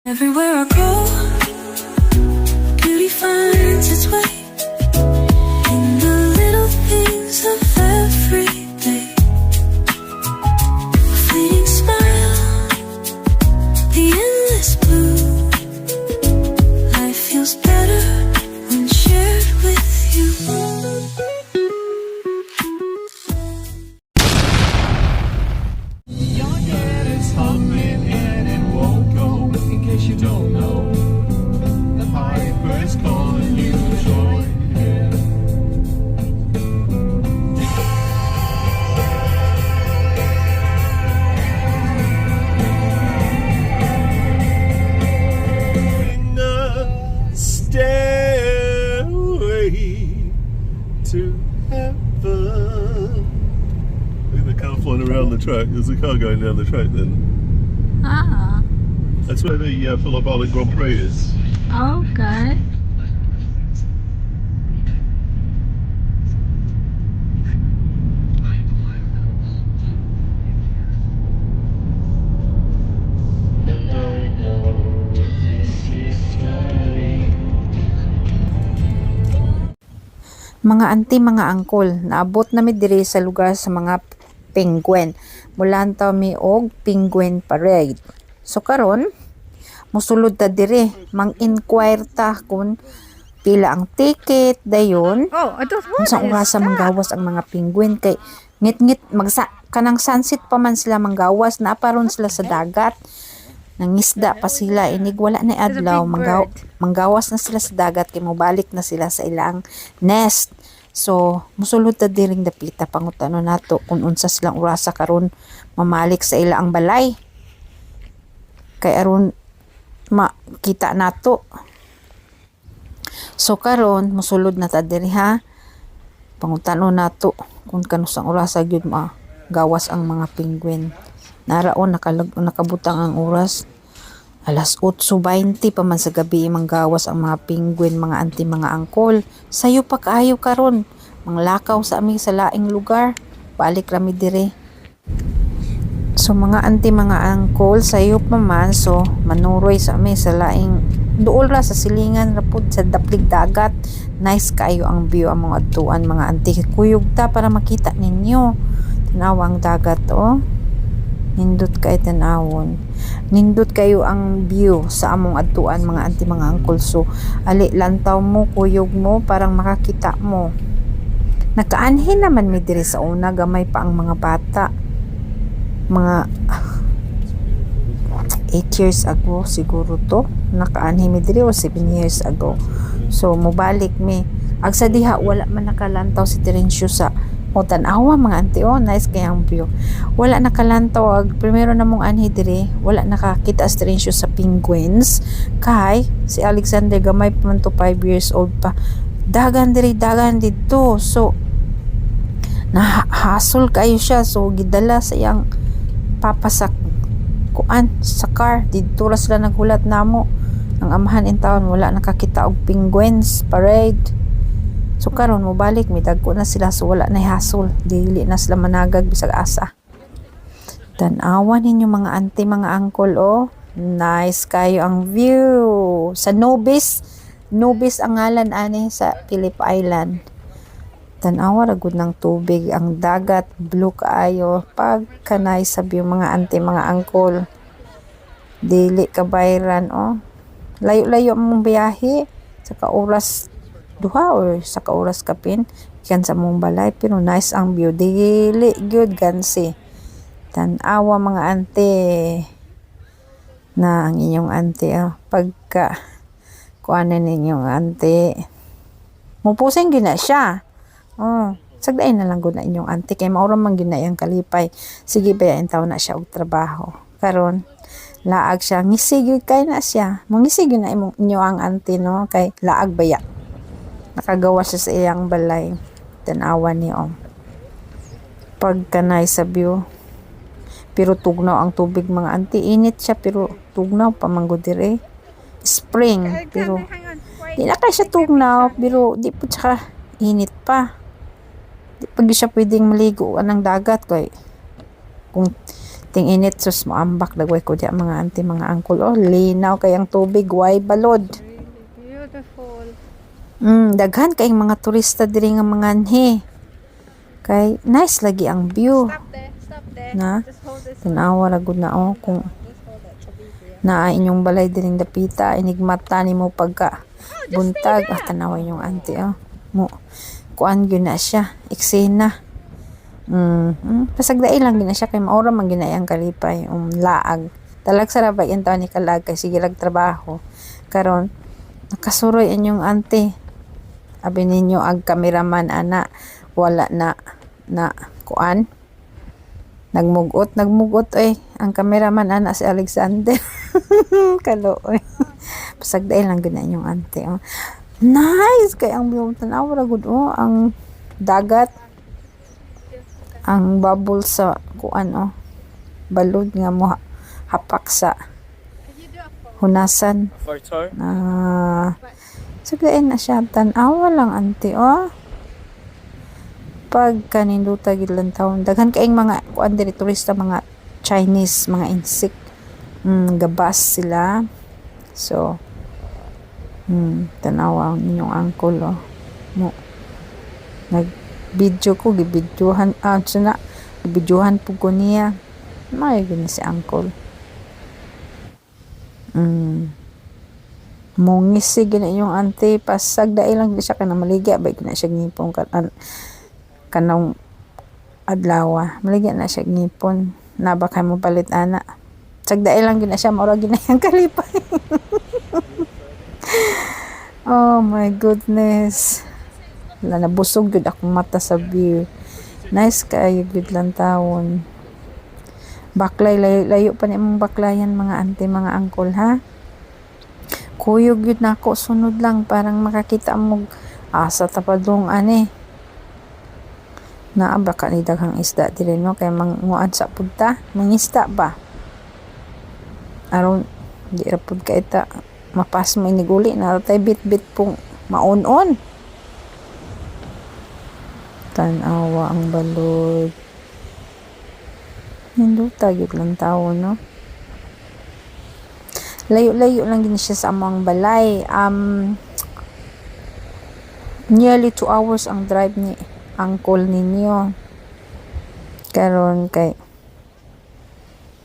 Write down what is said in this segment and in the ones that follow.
Everywhere I go, beauty finds its way in the little things of every day. A fleeting smile, the endless blue. Life feels better when shared with you. Your head is humming and it won't go. In case you don't know, the piper is calling you to join him. In the stairway to heaven. Look at the car flying around the track. There's a car going down the track then. Ah, That's where the Philippine Grand Prix is. okay. Mga auntie, mga angkol, naabot na mi diri sa lugar sa mga penguin. Mulan taw mi og penguin parade. So karon, musulod ta diri, mang-inquire ta kung pila ang ticket dayon. Unsa oras sa manggawas ang mga penguin kay ngit-ngit kanang sunset pa man sila manggawas, naaparon sila sa dagat. Nangisda pa sila, inig wala na adlaw, manggawas na sila sa dagat kay mobalik na sila sa ilang nest. So musulod ta diring dapita pangutano nato kung unsa silang orasa karon mamalik sa ilang balay. Kay aron makita nato. So karon musulod na ta diri ha. Pangutano nato kung kanusang orasa gyud gawas ang mga penguin. Naraon nakabutang ang oras. Alas 8:20 pa man sa gabi manggawas ang mga penguin, mga auntie, mga angkol. Sayo pa kaayo karon. Manglakaw sa aming sa laing lugar. Balik rami dire. So mga auntie, mga angkol, sayo pa man, so manuroy sa amin sa laing duol ra sa silingan rapod sa daplig dagat. Nice kayo ang view among adtuan mga auntie. Kuyog ta para makita ninyo. Tanawa ang dagat oh. Nindot kay tanawon. Nindot kayo ang view sa among adtuan mga auntie, mga angkol. So ali lantaw mo, kuyog mo parang makakita mo. Nakaanhin naman mi diri sa una, gamay pa ang mga bata. Mga 8 years ago siguro to. Nakaanhin mi diri o 7 years ago. So mobalik mi. Ag sa diha wala man nakalantaw si Terencio sa o tanawa mga auntie, oh nice kayang view. Wala nakalantaw ag primero na mong anhi diri, wala nakakita as Terencio sa penguins kay si Alexander gamay pa man to 5 years old pa. Dagan dito. So nahasol kayo siya, so gidala sa iyang papasak kuan sa car dito ra sila naghulat namo. Ang amahan in town wala nakakita og penguins parade. So karon mo balik midagko na sila, so wala na hasol, dili na sila managag bisag asa. Tan-awa ninyo mga auntie, mga angkol, oh nice kayo ang view sa Nobis ang ngalan ani sa Phillip Island. Tan-awa ra gud ng tubig, ang dagat blue kaayo, pagkanay sa view mga auntie, mga angkol. Dili kabayran oh. Layo-layo mong biyahe sa oras duha or sa oras kapin kan sa mong balay, pero nice ang view, dili good gansi. Tan-awa mga auntie na ang inyong auntie pagka kuanan ninyong auntie mupusing gina siya sagday na lang gud na inyong auntie kay maura man gyud na iyang kalipay. Sige ba in taon na siya og trabaho karon laag siya, ngisig kay na siya, mangisig na inyo ang auntie no, kay laag baya nakagawa siya sa iyang balay. Tanawa ni pagkanay sa view, pero tugnaw ang tubig mga auntie, init siya pero tugnaw pa manggod dire. Spring pero di na kay siya tugnaw, pero di po siya init pa. Di pag siya pwedeng maligo ng dagat kay kung Ting init sus mo ambak dagway ko diya mga auntie mga uncle. Oh, linaw kay ang tubig way balod. Beautiful. Daghan kay mga turista diri nga mga anhe. Kay nice lagi ang view. Stop there. Na Just hold this. tanawa ra gud na oh kung Just hold it. So be here. naa inyong balay diring dapita inigmata nimo pagka buntag tanawa yung auntie oh. Mo kuan gyud na siya eksena. Pasagdai lang gina siya kay maura man ginayang kalipay laag. Talag sa rabay yan taon ni kalag kay sige lag trabaho. Karon nakasuroy inyong auntie. Abi ninyo ag cameraman ana wala na kuan. Nagmugot ang cameraman ana si Alexander. Kalooy. Pasagdai lang gina inyong auntie. Oh. Nice kay ang view tanaw ra gud oh ang dagat. Ang bubble sa kuan oh balod nga mo hapak sa hunasan sagdain na siya tan-awa lang auntie oh pag kaninduta gid lang taon daghan kaayong mga kuan diri turista mga Chinese mga insect gabas sila so tanawa ang inyong uncle oh mo nag video ko gibidyohan gibidyohan po ko niya may gini si uncle mungis si gina yung auntie pasag dai lang di siya kana maligya ba gina siya ngipon kanang adlaw maligya na siya ngipon na ba kay mo palit ana sagdai lang gina siya maura gina yang kalipay. Oh my goodness. Wala nabusog gud akong mata sa view. Nice kayo gud lang tawon. Baklay layo pa ni mong baklayan mga auntie mga uncle ha. Kuyog gud nako sunod lang parang makakita mo asa tapadong ani. Naa ba ka ni daghang isda diri no kay manguan sa punta mangista ba. Aron di ra pud ka ita mapas mo iniguli na tay bit-bit pong maon-on. Tanawa ang balod. Hinduta gyud lang tawo no. Layo-layo lang gini siya sa among balay. Nearly 2 hours ang drive ni uncle ninyo. Karon kay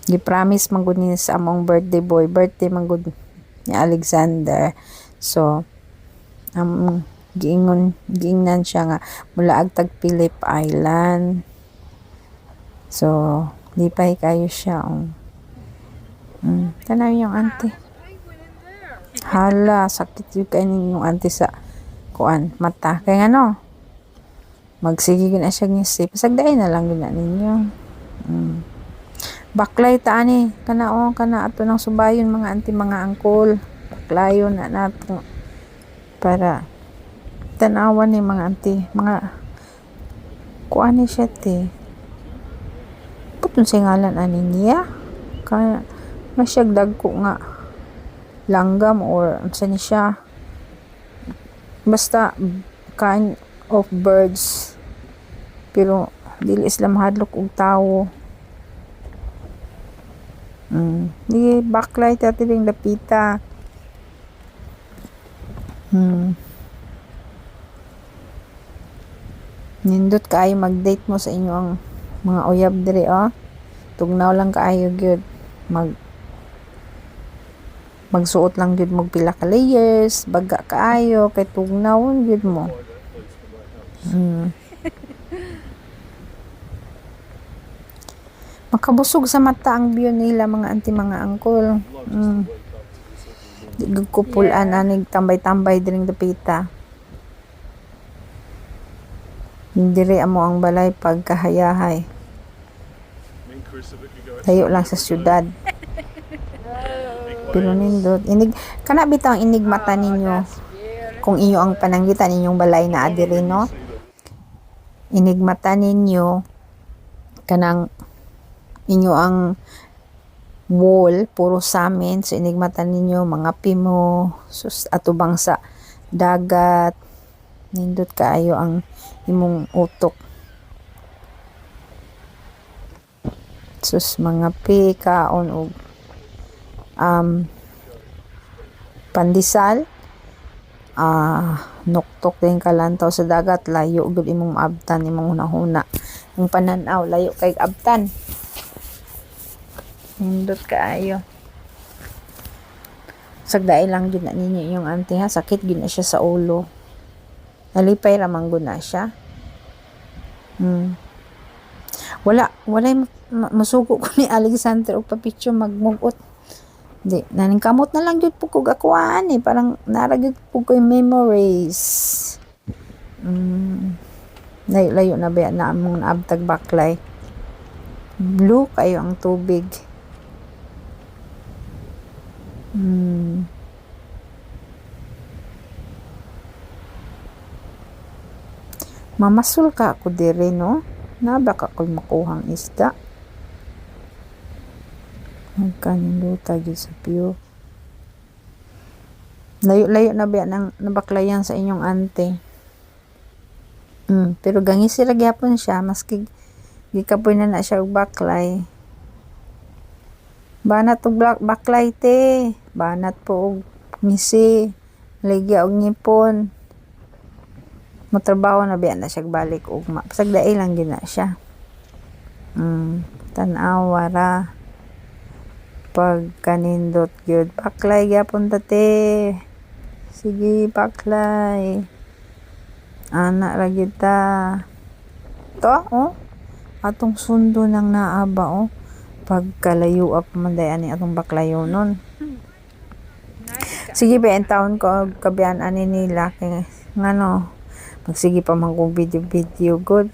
gi-promise man gud ni sa among birthday boy. Birthday man gud ni Alexander. So giingnan siya nga mula ag tag Phillip Island. So lipay kayo siya tanaw yung auntie. Hala sakit yung kayo yung auntie sa kuan mata kay ano magsige na siya ngisi pasagday na lang gina ninyo. Baklay ta ani kana ato ng subayon mga auntie mga angkol baklayon na nato para tanawan ni mga auntie mga kuan ni siya te putun sa ngalan ani niya kaya masyagdag ko nga langgam or unsa ni siya basta kind of birds pero dili sila mahadlok og tawo. Di backlight ati ding dapita. Nindot kaayo mag-date mo sa inyo ang mga uyab diri tugnaw lang kaayo gyud magsuot lang gyud mo pila ka layers baga kaayo kay tugnaw gyud mo. Makabusog sa mata ang view nila mga auntie mga uncle. Di kupulan anig tambay-tambay diring dapita. Diri amo ang balay pagkahayahay. Layo lang sa syudad. Pero nindot kana bitaw inig mata ninyo kung inyo ang panangitan ninyong balay na adiri no. Inig mata ninyo kanang inyo ang wall puro samin so inigmatan ninyo mga pimo sus atubang sa dagat nindot kaayo ang imong utok sus mga kaon og pandesal, nuktok din kalantaw sa dagat, layo gud imong maabtan, imong hunahuna ang pananaw, layo kay abtan. Nindot kaayo. Sagdaay lang gid na ninyo yung auntie ha, sakit gid na siya sa ulo. Nalipay ramang gud na siya. Wala masuko ko ni Alexander og papicture magmugot. Di, naningkamot na lang jud pug akuan parang naragyud pug ko memories. Layo na ba na among naabtag baklay. Blue kayo ang tubig. Mamasul ka ako dire no. Naba ka ko'y makuhang isda. Nagkaninduta dyan sa view. Layo-layo na ba nang nabaklayan sa inyong ante. Pero gangi sila gyapon siya. Maski gikapoy na siya og baklay. Banat og baklay te. Banat po og ngisi. Ligya og ngipon. Matrabaho na biya na siya balik ugma. Pasagdaay lang gina siya. Tanawa ra. Pag kanindot gyud. Baklay gyapon tate. Sige baklay. Anak ra gyud ta. To atong sundo nang naaba pagkalayo up manday ani atong baklayo nun. Sige ba en taon ko kabiyan ani nila kay ngano magsige pa man kong video good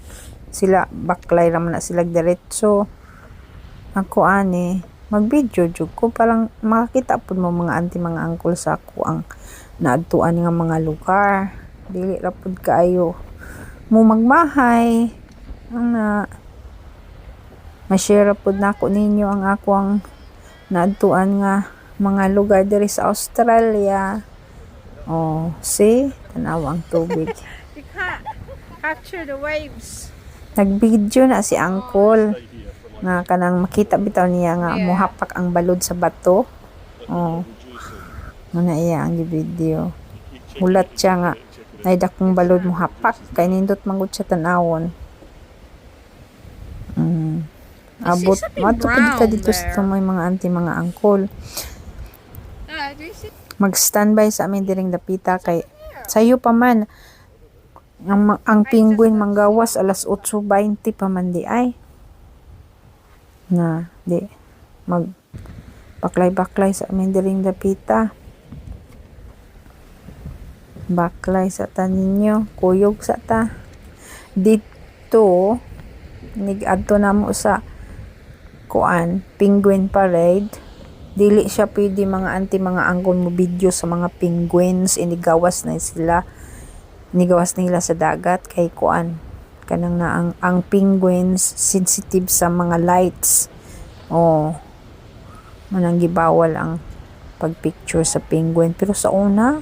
sila baklay raman na sila diretso ako ani mag-video jud ko parang makakita pud mo mga auntie mga uncle sa ako ang naadtuan nga mga lugar dili ra pud kaayo mo magmahay ang ma-share pud nako ninyo ang ako ang naadtuan nga mga lugar diri sa Australia. See tanaw ang tubig. You can't capture the waves. Nag-video na si Uncle nga kanang makita bitaw niya nga muhapak ang balod sa bato. Muna iya ang video. Hulat siya nga ay dakong balod muhapak kay nindot manggod siya tanawon. Abot matupad dito sa may mga auntie mga uncle. Mag-standby sa amin diring dapita kay sayo pa man ang penguin manggawas alas 8:20 pa man di ay na di mag baklay sa amin diring dapita baklay sa taninyo kuyog sa ta dito nig-adto na mo sa kuan penguin parade dili siya pwede mga auntie mga anggon mo video sa mga penguins inigawas na nila sa dagat kay kuan kanang na ang penguins sensitive sa mga lights manang gibawal ang pagpicture sa penguin pero sa una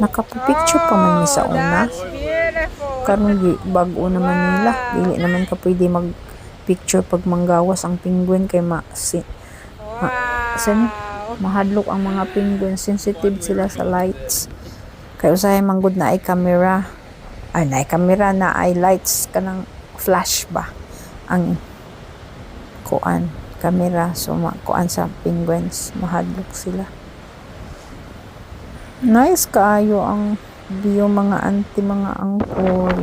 nakapapicture pa man ni sa una karon bag-o naman nila dili naman ka pwede mag picture pag manggawas ang penguin kay mahadlok ang mga penguin sensitive sila sa lights kay usahay manggod na ay camera na ay lights kanang flash ba ang kuan camera so kuan sa penguins mahadlok sila. Nice kaayo ang view mga auntie mga uncle.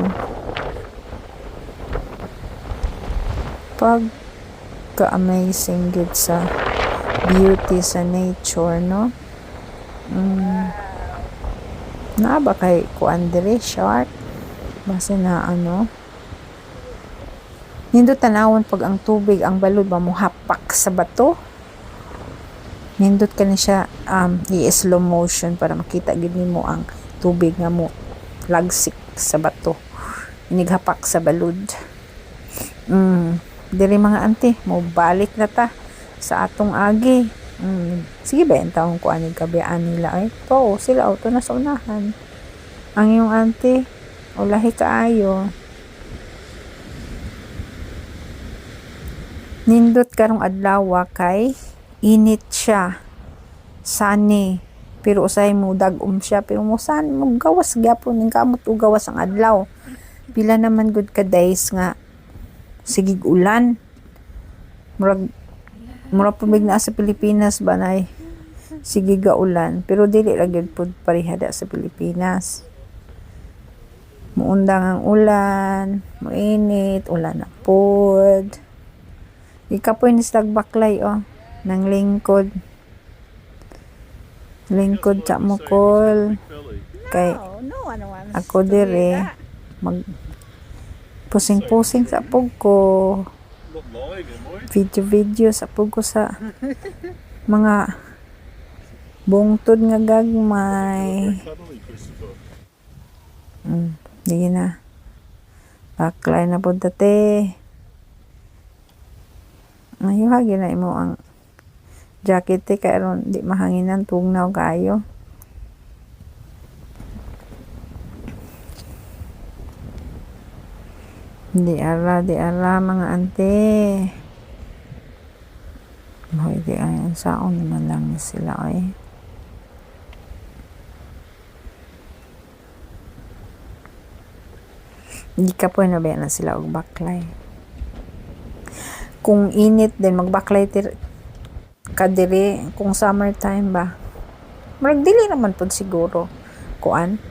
Pagka-amazing gid sa beauty sa nature no. Na ba kay kuan dire shark base na nindot tanawon pag ang tubig ang balod ba mohapak sa bato nindot ka na siya i-slow motion para makita gid nimo ang tubig nga mo lagsik sa bato inighapak sa balod. Diri mga auntie mo balik na ta sa atong agi. Sige ba yung taong kuanig kabiaan nila sila auto na sa unahan ang iyong auntie lahi kaayo Nindot karong adlaw kay init siya. Sunny. Pero usay mo dagom siya. Pero mo saan mo gawas gyapon ning kamot og gawas ang adlaw. Pila naman good ka days nga sigig ulan. Murag pumig na sa Pilipinas ba na sige ga ulan, pero dili ra gyud pud parihada sa Pilipinas. Muundang ang ulan, muinit, ulan na pod. Ikapoy ni slag baklay nang lingkod. Lingkod sa mukol. Kay Oh, no one wants ako to do dire that. mag pusing-pusing sa pug ko. Not lying, am I? Video sa pug ko sa mga bungtod nga gagmay. Cuddly, Christopher. Di na. Baklay na po dati. Ayuhagi na imo ang jacket kay aron di mahanginan tugnaw kayo. Di ara mga ante. Hoy di ay saon naman lang sila ay. Di ka po na sila og baklay. Kung init din magbaklay kadiri kung summertime ba. Murag dili naman pud siguro kuan.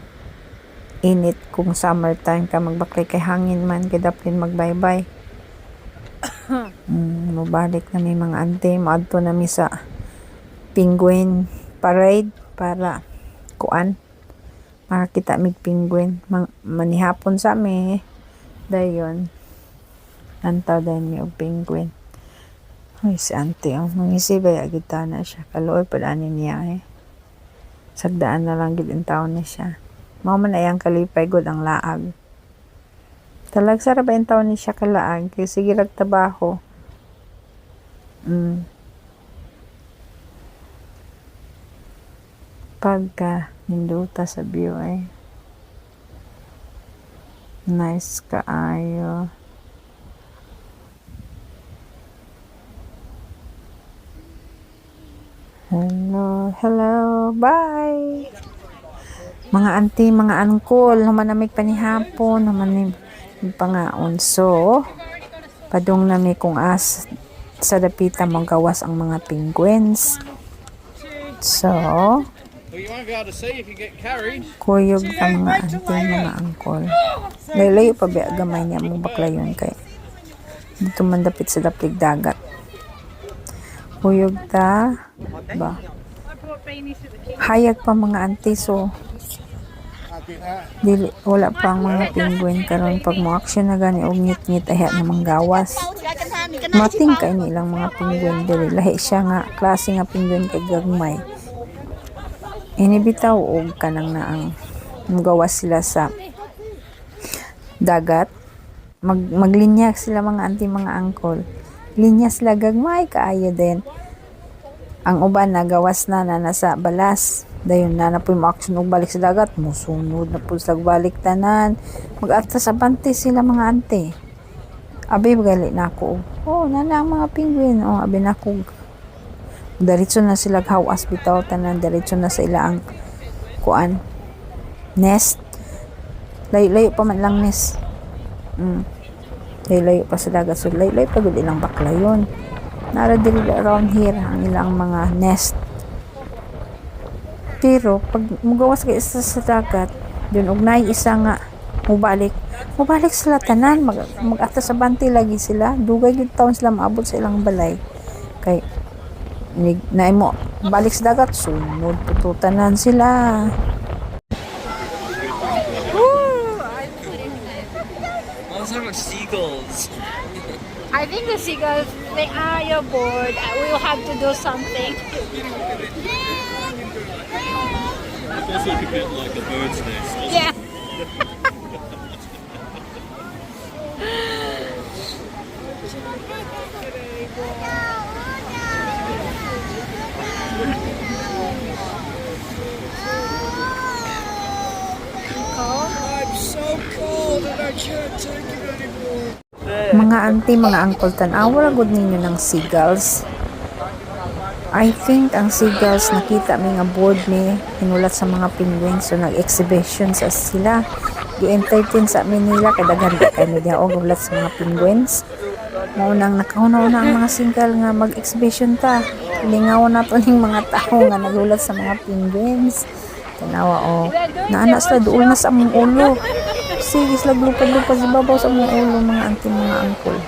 Init kung summertime ka magbaklay kay hangin man kay daplin magbaybay. Mabalik na may mga ante, maadto na mi sa penguin parade para kuan makakita mig penguin manihapon sa mi dayon antaw dayon mi og penguin. Ay si ante mangisibay agad na siya kaluoy pud ani niya sagdaan na lang gid ang taon na siya mao man ayang kalipay gud ang laag talag sara ba ang taon ni siya kalaag kay sige rag trabaho. Pagka ninduta sa view nice kaayo. Hello, bye. Mga auntie, mga uncle, naman namig panihapon, naman ni pangaon. So, padung nami kung sa dapita magawas ang mga penguins. So, Well, you won't be able to see if you get carried. kuyog ka mga auntie, mga uncle. Layo pa ba gamay niya mong baklayon kay dito man dapit sa daplig dagat. Kuyog ta ba? Hayag pa mga auntie so dili wala pa ang mga penguin karon pag mo action na gani og ngit-ngit ay namang gawas. Mating kay nilang mga penguin dili lahi siya nga klase nga penguin kay gagmay. Inibitaw og kanang naang gawas sila sa dagat. Maglinya sila mga auntie mga uncle. Linya sila gagmay kaayo din. Ang uban na gawas na nasa balas. Dayon na po yung action og balik sa dagat. Musunod na po sa balik tanan. Mag-ata sa bante sila mga auntie. Abi gali na ako. Oh, nana ang mga penguin. Oh, abi na ako. Diretso na sila hawas bitaw tanan. Diretso na sa ilang kuan. Nest. Layo pa man lang nest. Layo pa sa dagat. So, layo pa gud ilang baklayon. Nara dili around here ang ilang mga nest. Pero pag mugawas kay isa sa dagat, dun og nay isa nga mubalik sila tanan mag-ata sa bante lagi sila. Dugay gyud taon sila maabot sa ilang balay. Kay na mo balik sa dagat sunod pututanan sila. Also much seagulls. I think the seagulls, you're bored. We'll have to do something. It does look a bit like a bird's nest. Yeah. Mga auntie, mga uncle, tanawa good ninyo ng seagulls. I think ang seagulls nakita mi nga board ni hinulat sa mga penguins, so nag-exhibition sa sila. Gi-entertain sa amin nila kada ganda kay media og ulat sa mga penguins. Maunang nakauna-una ang mga seagull nga mag-exhibition ta. Lingaw na to ning mga tao nga nagulat sa mga penguins. Tanawa o naana sila duol na sa among ulo. Sige sila lupad-lupad sa babaw sa among ulo mga auntie, mga uncle.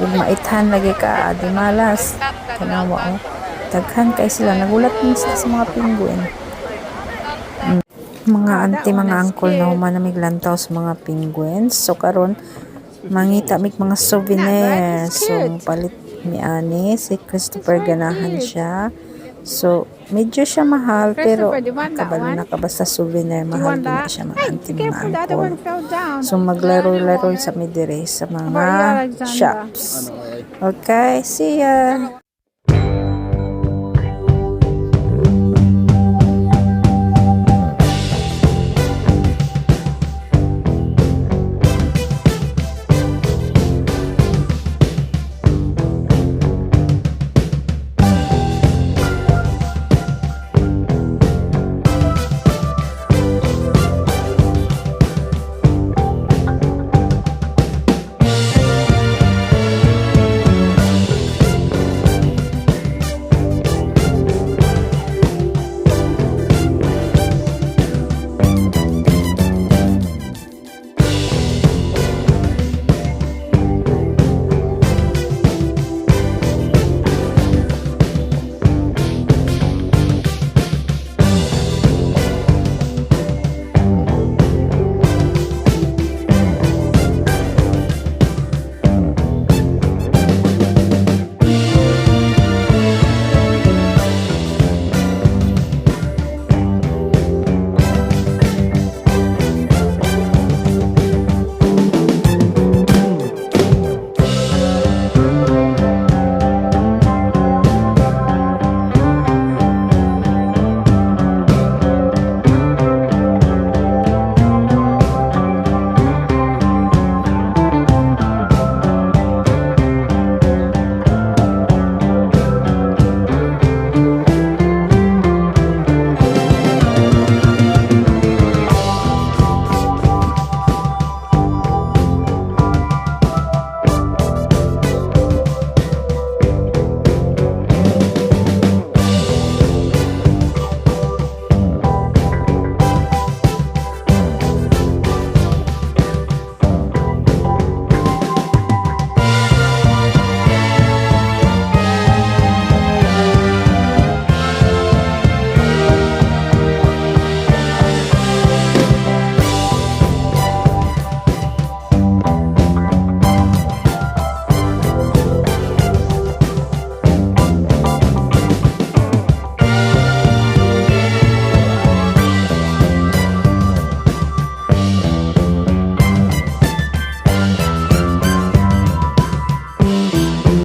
Ug maithan lagi ka adi malas. Tanawa o daghan kay sila nagulat din sila sa mga penguin. Mga auntie, mga uncle na humanamig lantaw sa mga penguins. So karon mangita mig mga souvenir. So palit mi ani si Christopher, ganahan siya. So medyo siya mahal pero kabalo na ka basta souvenir, mahal din na siya mga auntie, mga uncle. So maglaro-laro sa midire sa mga shops. Okay, see ya.